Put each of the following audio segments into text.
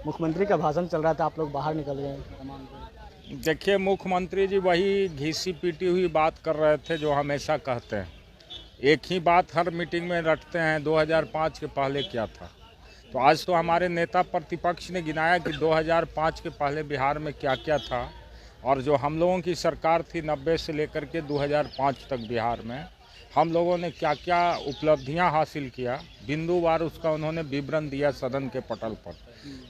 मुख्यमंत्री का भाषण चल रहा था, आप लोग बाहर निकल गए सामान को। देखिए, मुख्यमंत्री जी वही घिसी पीटी हुई बात कर रहे थे जो हमेशा कहते हैं। एक ही बात हर मीटिंग में रटते हैं, 2005 के पहले क्या था। तो आज तो हमारे नेता प्रतिपक्ष ने गिनाया कि 2005 के पहले बिहार में क्या क्या था, और जो हम लोगों की सरकार थी 90 से लेकर के 2005 तक बिहार में हम लोगों ने क्या क्या उपलब्धियां हासिल किया, बिंदुवार उसका उन्होंने विवरण दिया सदन के पटल पर।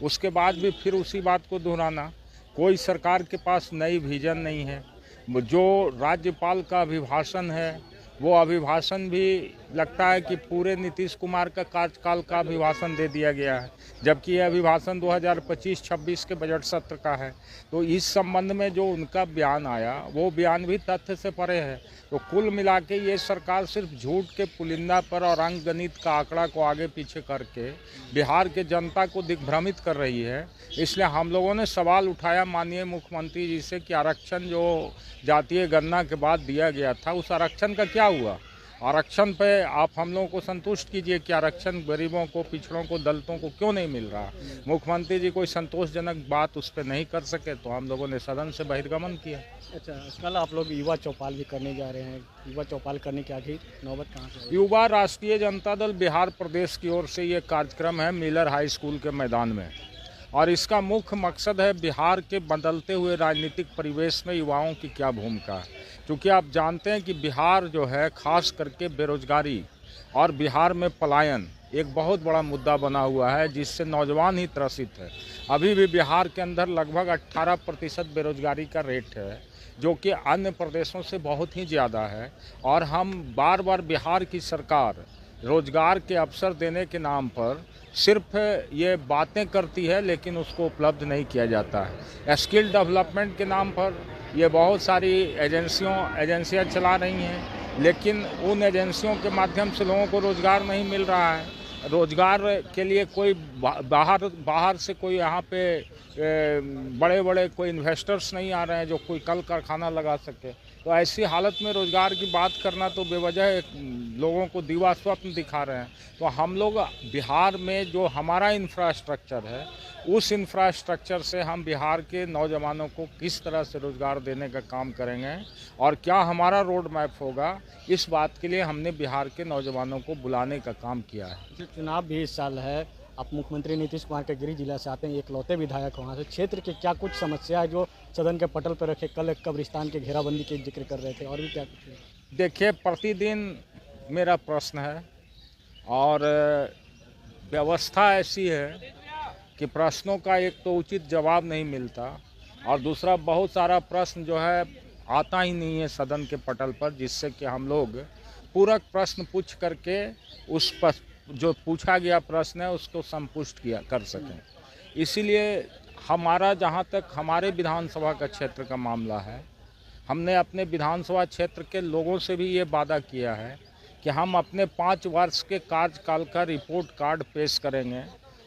उसके बाद भी फिर उसी बात को दोहराना, कोई सरकार के पास नई विजन नहीं है। जो राज्यपाल का अभिभाषण है वो अभिभाषण भी लगता है कि पूरे नीतीश कुमार का कार्यकाल का अभिभाषण दे दिया गया है, जबकि यह अभिभाषण 2025-26 के बजट सत्र का है। तो इस संबंध में जो उनका बयान आया वो बयान भी तथ्य से परे है। तो कुल मिला के ये सरकार सिर्फ झूठ के पुलिंदा पर और अंकगणित का आंकड़ा को आगे पीछे करके बिहार के जनता को दिग्भ्रमित कर रही है। इसलिए हम लोगों ने सवाल उठाया माननीय मुख्यमंत्री जी से कि आरक्षण जो जातीय गणना के बाद दिया गया था उस आरक्षण का क्या हुआ। आरक्षण पे आप हम लोगों को संतुष्ट कीजिए कि आरक्षण गरीबों को, पिछड़ों को, दलितों को क्यों नहीं मिल रहा। मुख्यमंत्री जी कोई संतोषजनक बात उस पर नहीं कर सके तो हम लोगों ने सदन से बहिर्गमन किया। अच्छा, कल आप लोग युवा चौपाल भी करने जा रहे हैं, युवा चौपाल करने की आगे नौबत कहाँ से आई? युवा राष्ट्रीय जनता दल बिहार प्रदेश की ओर से ये कार्यक्रम है मिलर हाई स्कूल के मैदान में, और इसका मुख्य मकसद है बिहार के बदलते हुए राजनीतिक परिवेश में युवाओं की क्या भूमिका है। क्योंकि आप जानते हैं कि बिहार जो है खास करके बेरोजगारी और बिहार में पलायन एक बहुत बड़ा मुद्दा बना हुआ है, जिससे नौजवान ही त्रसित है। अभी भी बिहार के अंदर लगभग 18% बेरोजगारी का रेट है, जो कि अन्य प्रदेशों से बहुत ही ज़्यादा है। और हम बार बार बिहार की सरकार रोजगार के अवसर देने के नाम पर सिर्फ ये बातें करती है, लेकिन उसको उपलब्ध नहीं किया जाता है। स्किल डेवलपमेंट के नाम पर ये बहुत सारी एजेंसियां चला रही हैं, लेकिन उन एजेंसियों के माध्यम से लोगों को रोज़गार नहीं मिल रहा है। रोज़गार के लिए कोई बाहर से कोई यहाँ पे बड़े बड़े कोई इन्वेस्टर्स नहीं आ रहे हैं जो कोई कल कारखाना लगा सके। तो ऐसी हालत में रोज़गार की बात करना तो बेवजह लोगों को दीवा स्वप्न दिखा रहे हैं। तो हम लोग बिहार में जो हमारा इंफ्रास्ट्रक्चर है उस इंफ्रास्ट्रक्चर से हम बिहार के नौजवानों को किस तरह से रोज़गार देने का काम करेंगे और क्या हमारा रोड मैप होगा, इस बात के लिए हमने बिहार के नौजवानों को बुलाने का काम किया है। चुनाव भी इस साल है, आप मुख्यमंत्री नीतीश कुमार के गृह जिला से आते हैं, एकलौते विधायक वहाँ से, क्षेत्र के क्या कुछ समस्या है जो सदन के पटल पर रखे? कल कब्रिस्तान के घेराबंदी के जिक्र कर रहे थे, और भी क्या कुछ है? देखिए, प्रतिदिन मेरा प्रश्न है और व्यवस्था ऐसी है कि प्रश्नों का एक तो उचित जवाब नहीं मिलता, और दूसरा बहुत सारा प्रश्न जो है आता ही नहीं है सदन के पटल पर, जिससे कि हम लोग पूरक प्रश्न पूछ करके उस पर जो पूछा गया प्रश्न है उसको संपुष्ट कर सकें। इसीलिए हमारा जहाँ तक हमारे विधानसभा का क्षेत्र का मामला है, हमने अपने विधानसभा क्षेत्र के लोगों से भी ये वादा किया है कि हम अपने 5 वर्ष के कार्यकाल का रिपोर्ट कार्ड पेश करेंगे,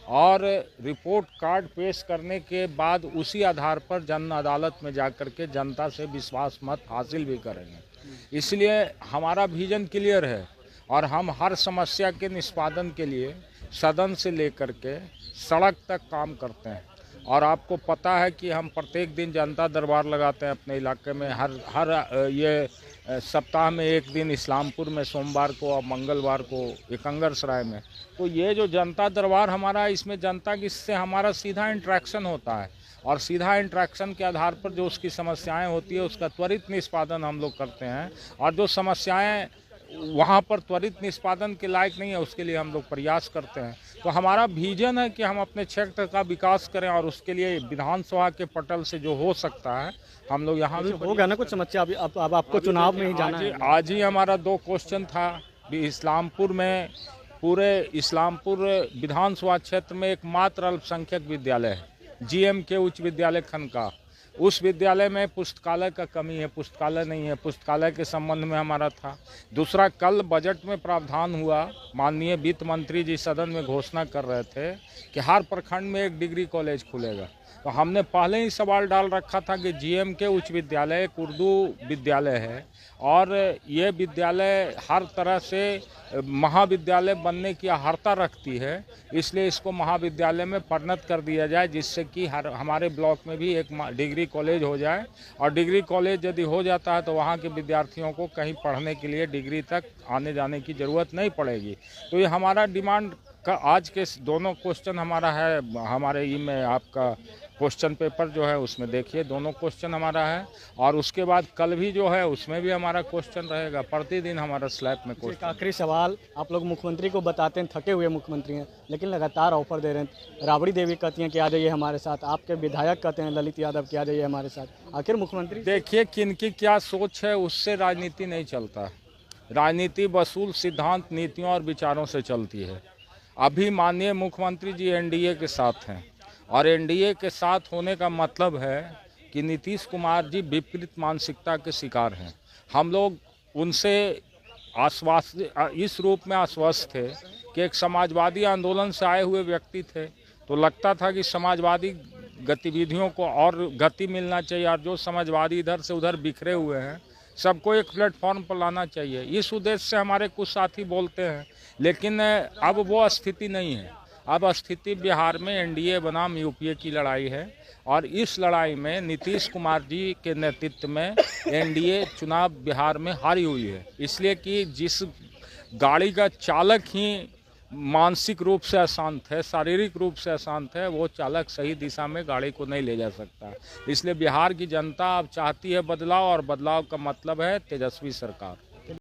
और रिपोर्ट कार्ड पेश करने के बाद उसी आधार पर जन अदालत में जाकर के जनता से विश्वास मत हासिल भी करेंगे। इसलिए हमारा विजन क्लियर है और हम हर समस्या के निष्पादन के लिए सदन से लेकर के सड़क तक काम करते हैं। और आपको पता है कि हम प्रत्येक दिन जनता दरबार लगाते हैं अपने इलाके में। हर ये सप्ताह में एक दिन इस्लामपुर में, सोमवार को और मंगलवार को एकंगरसराय में। तो ये जो जनता दरबार हमारा, इसमें जनता की से हमारा सीधा इंटरेक्शन होता है, और सीधा इंटरेक्शन के आधार पर जो उसकी समस्याएं होती है उसका त्वरित निष्पादन हम लोग करते हैं, और जो समस्याएं वहाँ पर त्वरित निष्पादन के लायक नहीं है उसके लिए हम लोग प्रयास करते हैं। तो हमारा विजन है कि हम अपने क्षेत्र का विकास करें, और उसके लिए विधानसभा के पटल से जो हो सकता है हम लोग यहाँ भी होगा ना कुछ समस्या। अब आपको चुनाव में ही जाना है। आज ही हमारा 2 क्वेश्चन था इस्लामपुर में। पूरे इस्लामपुर विधानसभा क्षेत्र में एकमात्र अल्पसंख्यक विद्यालय है, GMK उच्च विद्यालय खनका। उस विद्यालय में पुस्तकालय का कमी है, पुस्तकालय नहीं है, पुस्तकालय के संबंध में हमारा था। दूसरा, कल बजट में प्रावधान हुआ, माननीय वित्त मंत्री जी सदन में घोषणा कर रहे थे कि हर प्रखंड में एक डिग्री कॉलेज खुलेगा। तो हमने पहले ही सवाल डाल रखा था कि जीएमके उच्च विद्यालय एक उर्दू विद्यालय है और ये विद्यालय हर तरह से महाविद्यालय बनने की अर्हता रखती है, इसलिए इसको महाविद्यालय में परिणत कर दिया जाए, जिससे कि हमारे ब्लॉक में भी एक डिग्री कॉलेज हो जाए। और डिग्री कॉलेज यदि हो जाता है तो वहाँ के विद्यार्थियों को कहीं पढ़ने के लिए डिग्री तक आने जाने की ज़रूरत नहीं पड़ेगी। तो ये हमारा डिमांड का आज के दोनों क्वेश्चन हमारा है, हमारे ई में आपका क्वेश्चन पेपर जो है उसमें देखिए दोनों क्वेश्चन हमारा है, और उसके बाद कल भी जो है उसमें भी हमारा क्वेश्चन रहेगा। प्रतिदिन हमारा स्लैब में एक क्वेश्चन। आखिरी सवाल, आप लोग मुख्यमंत्री को बताते हैं, थके हुए मुख्यमंत्री हैं, लेकिन लगातार ऑफर दे रहे हैं। राबड़ी देवी कहती हैं कि आ जाइए हमारे साथ, आपके विधायक कहते हैं ललित यादव कि आ जाइए हमारे साथ। आखिर मुख्यमंत्री देखिए किनकी क्या सोच है, उससे राजनीति नहीं चलता। राजनीति वसूल सिद्धांत, नीतियों और विचारों से चलती है। अभी माननीय मुख्यमंत्री जी एनडीए के साथ हैं, और एनडीए के साथ होने का मतलब है कि नीतीश कुमार जी विपरीत मानसिकता के शिकार हैं। हम लोग उनसे इस रूप में आश्वस्त थे कि एक समाजवादी आंदोलन से आए हुए व्यक्ति थे, तो लगता था कि समाजवादी गतिविधियों को और गति मिलना चाहिए, और जो समाजवादी इधर से उधर बिखरे हुए हैं सबको एक प्लेटफॉर्म पर लाना चाहिए। इस उद्देश्य से हमारे कुछ साथी बोलते हैं, लेकिन अब वो स्थिति नहीं है। अब स्थिति बिहार में एनडीए बनाम यूपीए की लड़ाई है, और इस लड़ाई में नीतीश कुमार जी के नेतृत्व में एनडीए चुनाव बिहार में हारी हुई है, इसलिए कि जिस गाड़ी का चालक ही मानसिक रूप से अशांत है, शारीरिक रूप से अशांत है, वो चालक सही दिशा में गाड़ी को नहीं ले जा सकता। इसलिए बिहार की जनता अब चाहती है बदलाव, और बदलाव का मतलब है तेजस्वी सरकार।